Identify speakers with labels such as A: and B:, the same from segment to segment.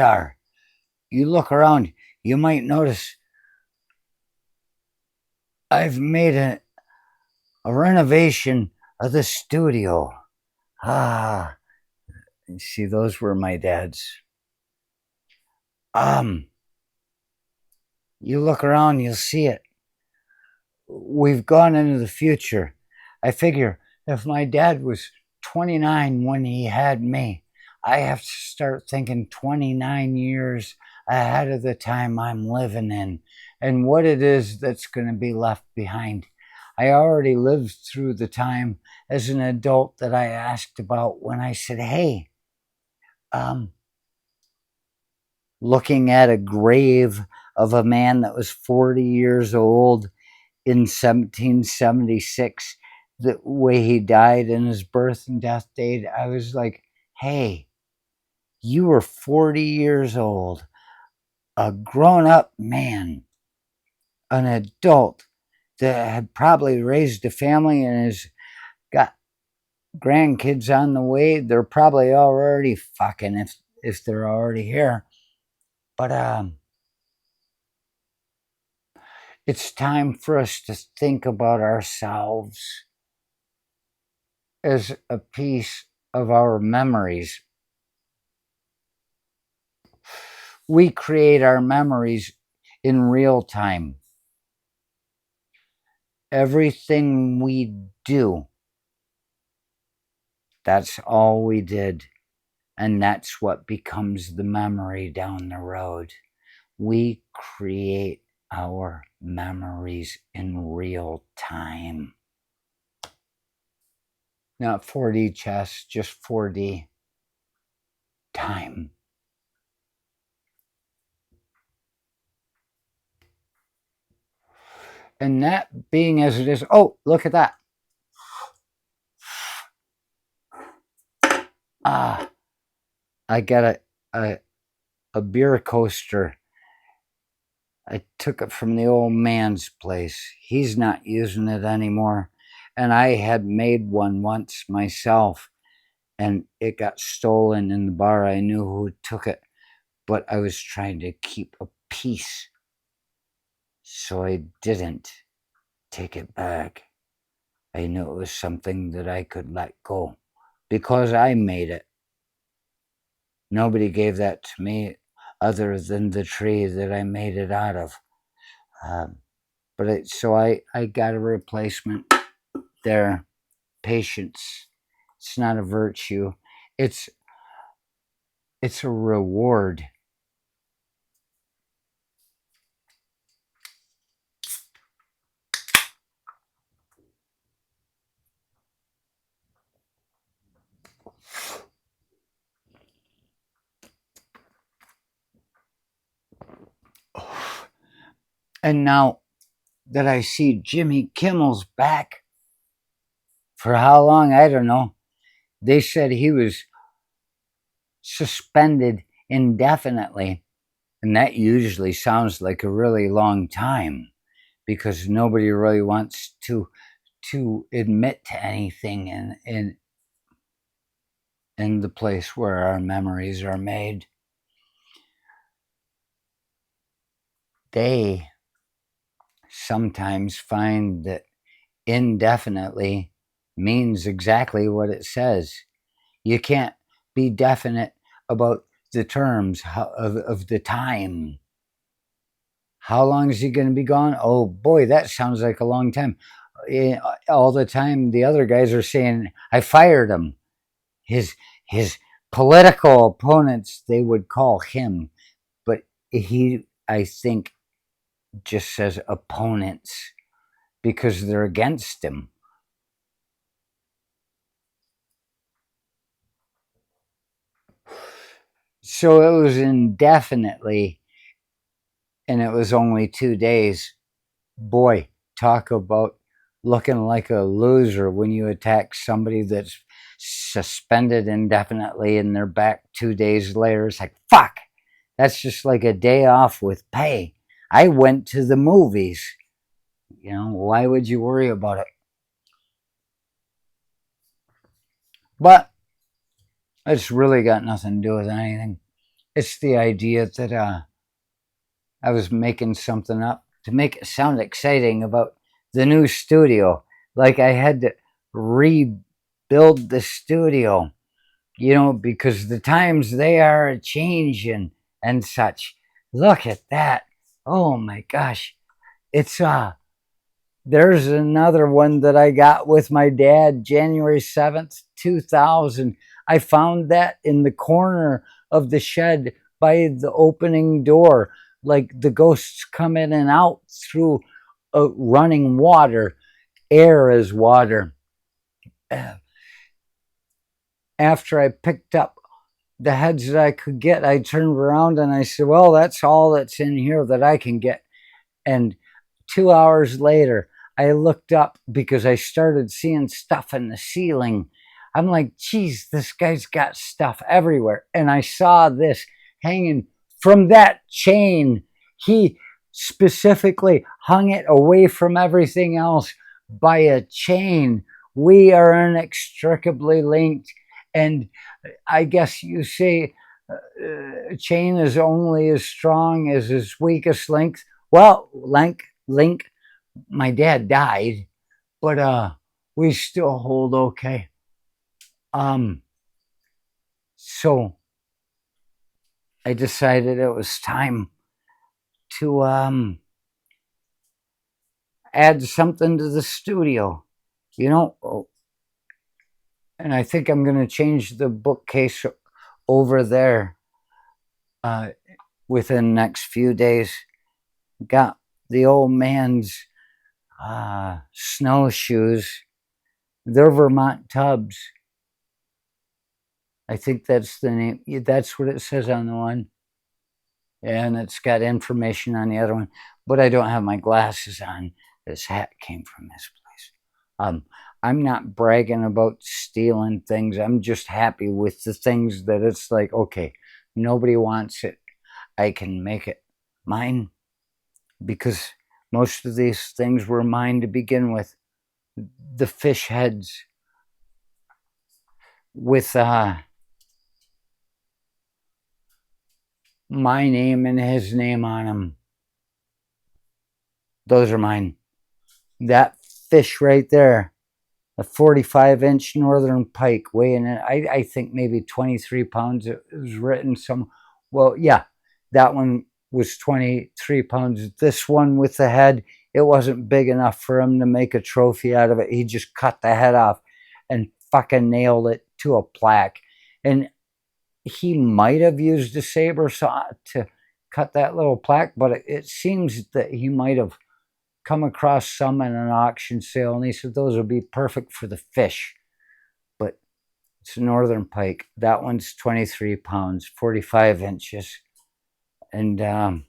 A: are. You look around, you might notice I've made a renovation of the studio. Ah, see, those were my dad's. Um, you look around, you'll see it. We've gone into the future. I figure if my dad was 29 when he had me, I have to start thinking 29 years ahead of the time I'm living in and what it is that's going to be left behind. I already lived through the time as an adult that I asked about when I said, hey, um, looking at a grave of a man that was 40 years old in 1776, the way he died and his birth and death date, I was like, hey, you were 40 years old, a grown up man, an adult that had probably raised a family and has got grandkids on the way. They're probably already fucking if they're already here. But it's time for us to think about ourselves as a piece of our memories. We create our memories in real time. Everything we do, that's all we did. And that's what becomes the memory down the road. We create our memories in real time. Not 4D chess, just 4D time. And that being as it is, oh, look at that. Ah, I got a beer coaster. I took it from the old man's place. He's not using it anymore. And I had made one once myself, and it got stolen in the bar. I knew who took it, but I was trying to keep a peace. So I didn't take it back. I knew it was something that I could let go because I made it. Nobody gave that to me other than the tree that I made it out of. So I got a replacement there. Patience. It's not a virtue. It's a reward. And now that I see Jimmy Kimmel's back, for how long, I don't know. They said he was suspended indefinitely. And that usually sounds like a really long time because nobody really wants to admit to anything in the place where our memories are made. They sometimes find that indefinitely means exactly what it says. You can't be definite about the terms of the time. How long is he going to be gone? Oh boy, that sounds like a long time. All the time, the other guys are saying, I fired him. His his political opponents, they would call him, but he, I think, just says opponents because they're against him. So it was indefinitely, and it was only 2 days. Boy, talk about looking like a loser when you attack somebody that's suspended indefinitely and they're back 2 days later. It's like, fuck, that's just like a day off with pay. I went to the movies. Why would you worry about it? But it's really got nothing to do with anything. It's the idea that I was making something up to make it sound exciting about the new studio. Like I had to rebuild the studio, because the times they are a changing and such. Look at that. Oh my gosh. It's there's another one that I got with my dad January 7th, 2000. I found that in the corner of the shed by the opening door, like the ghosts come in and out through running water, air as water. Uh, After I picked up the heads that I could get, I turned around and I said, well, that's all that's in here that I can get. And 2 hours later, I looked up because I started seeing stuff in the ceiling. I'm like, geez, this guy's got stuff everywhere. And I saw this hanging from that chain. He specifically hung it away from everything else by a chain. We are inextricably linked. And I guess you say a chain is only as strong as its weakest link. Well, link. My dad died, but we still hold okay. Um, so I decided it was time to add something to the studio, you know. And I think I'm going to change the bookcase over there uh, within the next few days. Got the old man's snowshoes. They're Vermont tubs. I think that's the name. That's what it says on the one. And it's got information on the other one. But I don't have my glasses on. This hat came from this place. I'm not bragging about stealing things. I'm just happy with the things that it's like, okay, nobody wants it. I can make it mine because most of these things were mine to begin with. The fish heads with my name and his name on them. Those are mine. That fish right there, a 45-inch northern pike weighing in, I think maybe 23 pounds. It was written some, well, yeah, that one was 23 pounds. This one with the head, it wasn't big enough for him to make a trophy out of it. He just cut the head off and fucking nailed it to a plaque. And he might have used a saber saw to cut that little plaque, but it seems that he might have come across some in an auction sale, and he said those would be perfect for the fish. But it's a northern pike. That one's 23 pounds, 45 inches. And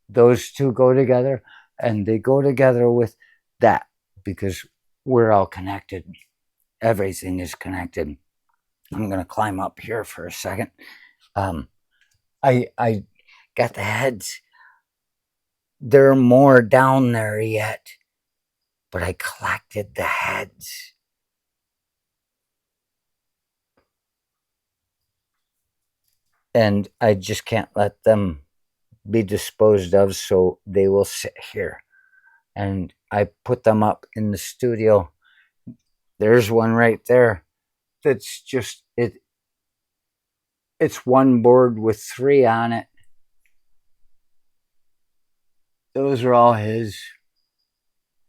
A: those two go together, and they go together with that because we're all connected. Everything is connected. I'm going to climb up here for a second. I got the heads. There are more down there yet, but I collected the heads. And I just can't let them be disposed of, so they will sit here. And I put them up in the studio. There's one right there that's just it. It's one board with three on it. Those are all his.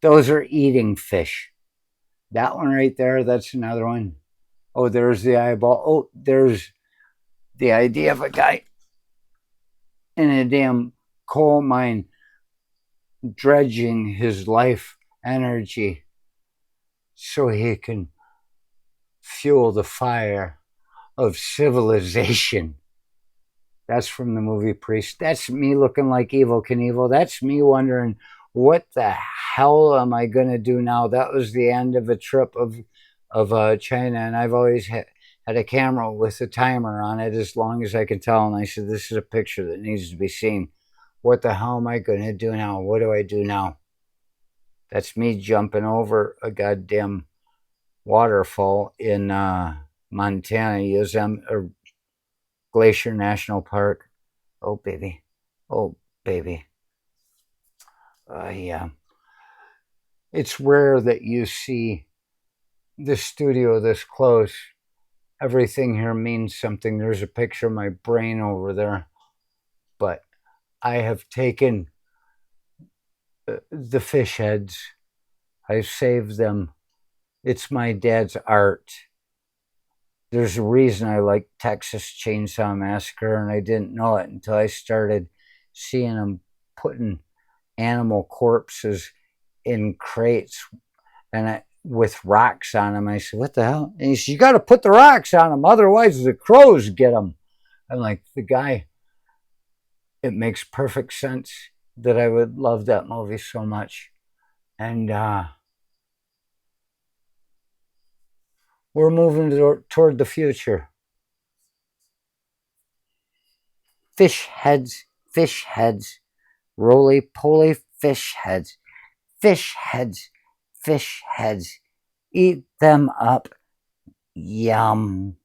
A: Those are eating fish. That one right there, that's another one. Oh, there's the eyeball. Oh, there's the idea of a guy in a damn coal mine dredging his life energy so he can fuel the fire of civilization. That's from the movie Priest. That's me looking like Evel Knievel. That's me wondering, what the hell am I going to do now? That was the end of a trip of China, and I've always had a camera with a timer on it as long as I can tell. And I said, this is a picture that needs to be seen. What the hell am I going to do now? What do I do now? That's me jumping over a goddamn waterfall in Montana, Glacier National Park. Oh, baby. Oh, baby. Yeah. It's rare that you see the studio this close. Everything here means something. There's a picture of my brain over there. But I have taken the fish heads, I've saved them. It's my dad's art. There's a reason I like Texas Chainsaw Massacre, and I didn't know it until I started seeing them putting animal corpses in crates with rocks on them. I said, "What the hell?" And he said, "You got to put the rocks on them, otherwise the crows get them." I'm like, the guy. It makes perfect sense that I would love that movie so much, and we're moving toward the future. Fish heads, roly poly fish heads, fish heads, fish heads. Eat them up. Yum.